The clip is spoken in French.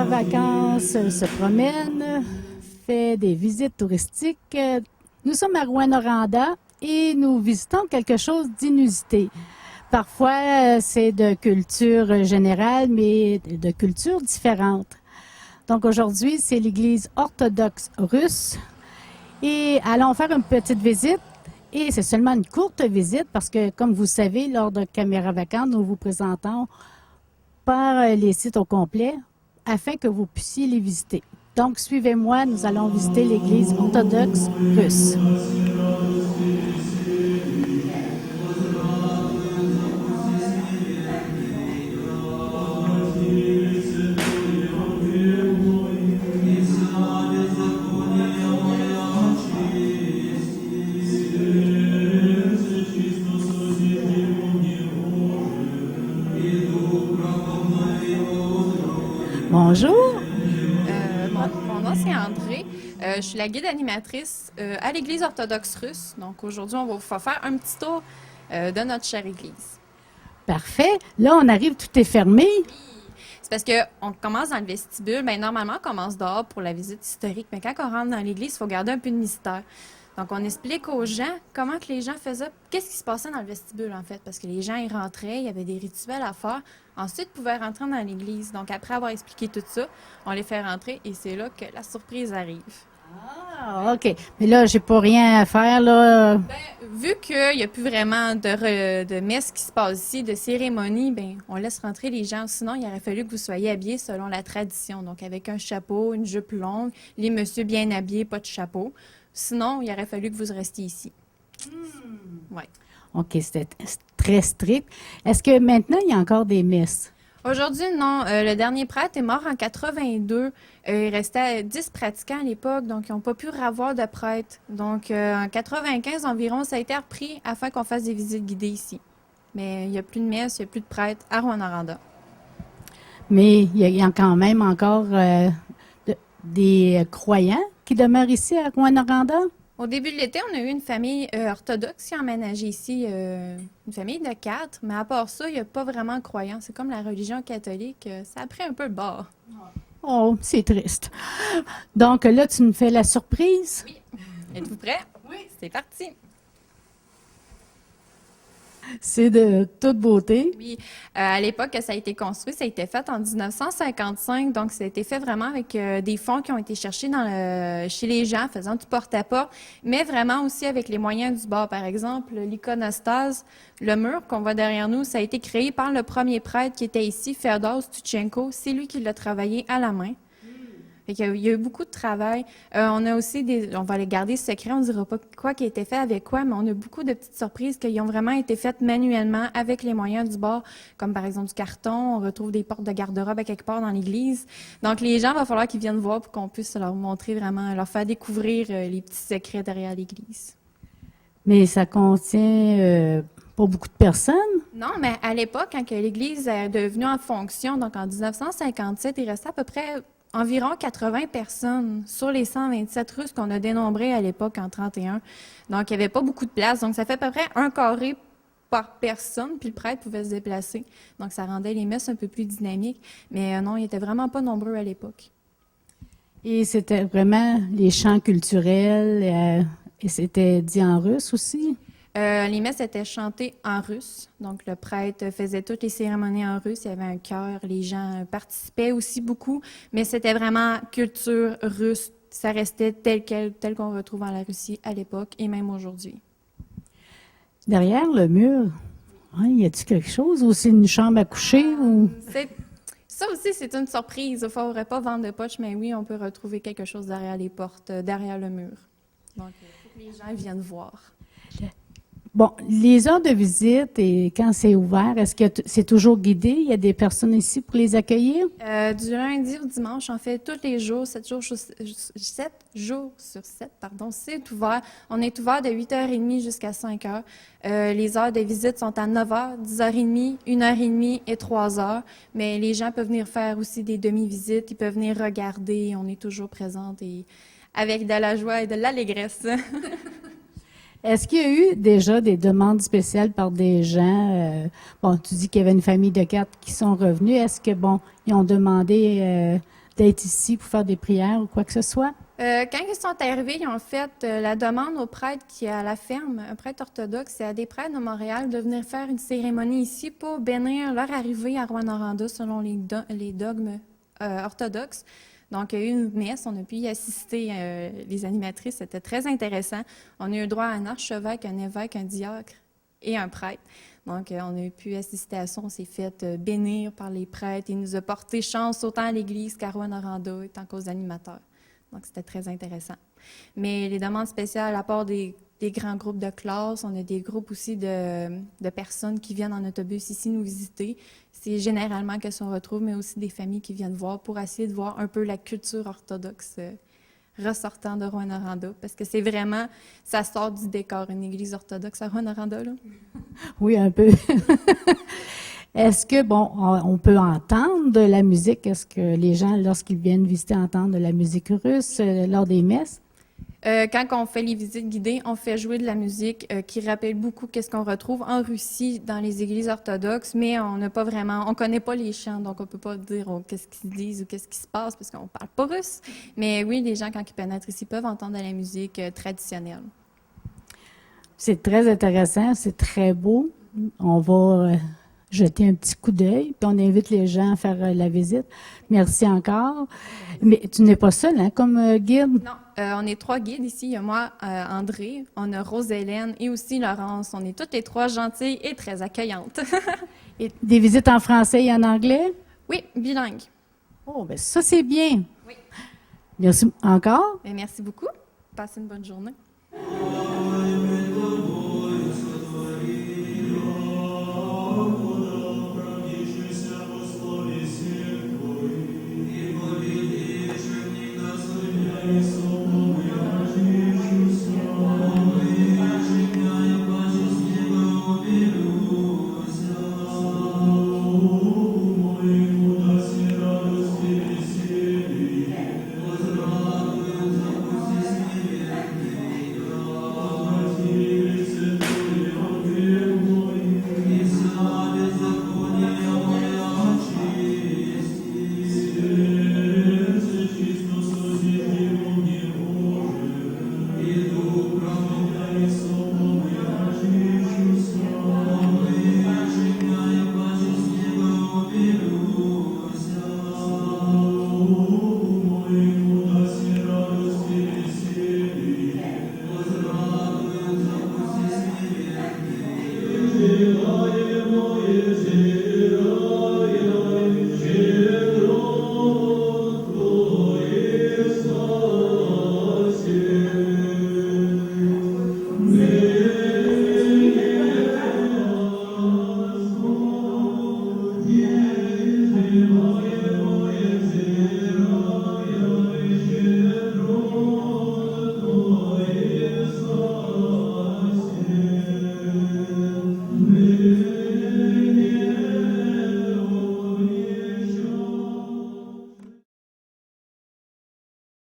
Vacances se promène, fait des visites touristiques. Nous sommes à Rouyn-Noranda et nous visitons quelque chose d'inusité. Parfois, c'est de culture générale, mais de cultures différentes. Donc aujourd'hui, c'est l'Église orthodoxe russe. Et allons faire une petite visite. Et c'est seulement une courte visite parce que, comme vous savez, lors de Caméra Vacante, nous vous présentons par les sites au complet afin que vous puissiez les visiter. Donc, suivez-moi, nous allons visiter l'Église orthodoxe russe. Bonjour. Mon nom, c'est André. Je suis la guide animatrice à l'Église orthodoxe russe. Donc, aujourd'hui, on va vous faire un petit tour de notre chère Église. Parfait. Là, on arrive, tout est fermé. C'est parce qu'on commence dans le vestibule. Bien, normalement, on commence dehors pour la visite historique. Mais quand on rentre dans l'Église, il faut garder un peu de mystère. Donc, on explique aux gens comment que les gens faisaient, qu'est-ce qui se passait dans le vestibule, en fait. Parce que les gens, ils rentraient, il y avait des rituels à faire. Ensuite, ils pouvaient rentrer dans l'église. Donc, après avoir expliqué tout ça, on les fait rentrer et c'est là que la surprise arrive. Ah, OK. Mais là, j'ai pas rien à faire, là. Vu qu'il n'y a plus vraiment de messe qui se passe ici, de cérémonie, ben on laisse rentrer les gens. Sinon, il aurait fallu que vous soyez habillés selon la tradition. Donc, avec un chapeau, une jupe longue, les messieurs bien habillés, pas de chapeau. Sinon, il aurait fallu que vous restiez ici. Ouais. OK, c'était très strict. Est-ce que maintenant, il y a encore des messes? Aujourd'hui, non. Le dernier prêtre est mort en 82. Il restait 10 pratiquants à l'époque, donc ils n'ont pas pu avoir de prêtre. Donc, en 95 environ, ça a été repris afin qu'on fasse des visites guidées ici. Mais il n'y a plus de messe, il n'y a plus de prêtre à Rouyn-Noranda. Mais il y a quand même encore des croyants qui demeurent ici à Rouyn-Noranda? Au début de l'été, on a eu une famille orthodoxe qui a emménagé ici, une famille de 4, mais à part ça, il n'y a pas vraiment de croyants. C'est comme la religion catholique, ça a pris un peu le bord. Oh, c'est triste. Donc là, tu me fais la surprise? Oui. Êtes-vous prêts? Oui. C'est parti. C'est de toute beauté. Oui, à l'époque que ça a été construit, ça a été fait en 1955, donc ça a été fait vraiment avec des fonds qui ont été cherchés chez les gens, faisant du porte-à-porte, mais vraiment aussi avec les moyens du bord. Par exemple, l'iconostase, le mur qu'on voit derrière nous, ça a été créé par le premier prêtre qui était ici, Féodor Stuchenko. C'est lui qui l'a travaillé à la main. Fait qu'il y a eu beaucoup de travail. On a aussi on va les garder secret, on ne dira pas quoi qui a été fait avec quoi, mais on a beaucoup de petites surprises qui ont vraiment été faites manuellement avec les moyens du bord, comme par exemple du carton. On retrouve des portes de garde-robe à quelque part dans l'église. Donc les gens, il va falloir qu'ils viennent voir pour qu'on puisse leur montrer vraiment, leur faire découvrir les petits secrets derrière l'église. Mais ça contient pas beaucoup de personnes. Non, mais à l'époque, quand l'église est devenue en fonction, donc en 1957, il restait à peu près environ 80 personnes sur les 127 Russes qu'on a dénombrés à l'époque en 31. Donc, il n'y avait pas beaucoup de place. Donc, ça fait à peu près un carré par personne, puis le prêtre pouvait se déplacer. Donc, ça rendait les messes un peu plus dynamiques. Mais non, ils n'étaient vraiment pas nombreux à l'époque. Et c'était vraiment les chants culturels, et c'était dit en russe aussi? Les messes étaient chantées en russe. Donc, le prêtre faisait toutes les cérémonies en russe. Il y avait un chœur. Les gens participaient aussi beaucoup. Mais c'était vraiment culture russe. Ça restait tel qu'on retrouve en la Russie à l'époque et même aujourd'hui. Derrière le mur, y a-t-il quelque chose? Ou c'est une chambre à coucher? Ou... Ça aussi, c'est une surprise. Il ne faudrait pas vendre de poche, mais oui, on peut retrouver quelque chose derrière les portes, derrière le mur. Donc, il faut que les gens viennent voir. Bon, les heures de visite et quand c'est ouvert, est-ce que c'est toujours guidé? Il y a des personnes ici pour les accueillir? Du lundi au dimanche, en fait, tous les jours, 7 jours sur 7, c'est ouvert. On est ouvert de 8h30 jusqu'à 5h. Les heures de visite sont à 9h, 10h30, 1h30 et 3h. Mais les gens peuvent venir faire aussi des demi-visites, ils peuvent venir regarder. On est toujours présente et avec de la joie et de l'allégresse. Est-ce qu'il y a eu déjà des demandes spéciales par des gens? Bon, tu dis qu'il y avait une famille de 4 qui sont revenus. Est-ce que, bon, ils ont demandé d'être ici pour faire des prières ou quoi que ce soit? Quand ils sont arrivés, ils ont fait la demande au prêtre qui est à la ferme, un prêtre orthodoxe, et à des prêtres de Montréal de venir faire une cérémonie ici pour bénir leur arrivée à Rouyn-Noranda selon les dogmes orthodoxes. Donc, il y a eu une messe, on a pu y assister, les animatrices, c'était très intéressant. On a eu droit à un archevêque, un évêque, un diacre et un prêtre. Donc, on a pu assister à ça, on s'est fait bénir par les prêtres. Il nous a porté chance autant à l'Église qu'à Rouyn-Noranda, tant qu'aux animateurs. Donc, c'était très intéressant. Mais les demandes spéciales, à part des grands groupes de classe, on a des groupes aussi de personnes qui viennent en autobus ici nous visiter. C'est généralement qu'elles se retrouvent, mais aussi des familles qui viennent voir pour essayer de voir un peu la culture orthodoxe ressortant de Rouyn-Noranda. Parce que c'est vraiment, ça sort du décor, une église orthodoxe à Rouyn-Noranda, là. Oui, un peu. Est-ce que, bon, on peut entendre de la musique? Est-ce que les gens, lorsqu'ils viennent visiter, entendent de la musique russe lors des messes? Quand on fait les visites guidées, on fait jouer de la musique qui rappelle beaucoup qu'est-ce qu'on retrouve en Russie dans les églises orthodoxes, mais on n'a pas vraiment, on connaît pas les chants, donc on peut pas dire qu'est-ce qu'ils disent ou qu'est-ce qui se passe parce qu'on parle pas russe. Mais oui, les gens, quand ils pénètrent ici, peuvent entendre de la musique traditionnelle. C'est très intéressant, c'est très beau. On va jeter un petit coup d'œil, puis on invite les gens à faire la visite. Merci encore. Mais tu n'es pas seule, hein, comme guide? Non, on est 3 guides ici. Il y a moi, André, on a Rose-Hélène et aussi Laurence. On est toutes les 3 gentilles et très accueillantes. Et des visites en français et en anglais? Oui, bilingue. Oh, bien ça, c'est bien. Oui. Merci encore. Merci beaucoup. Passez une bonne journée.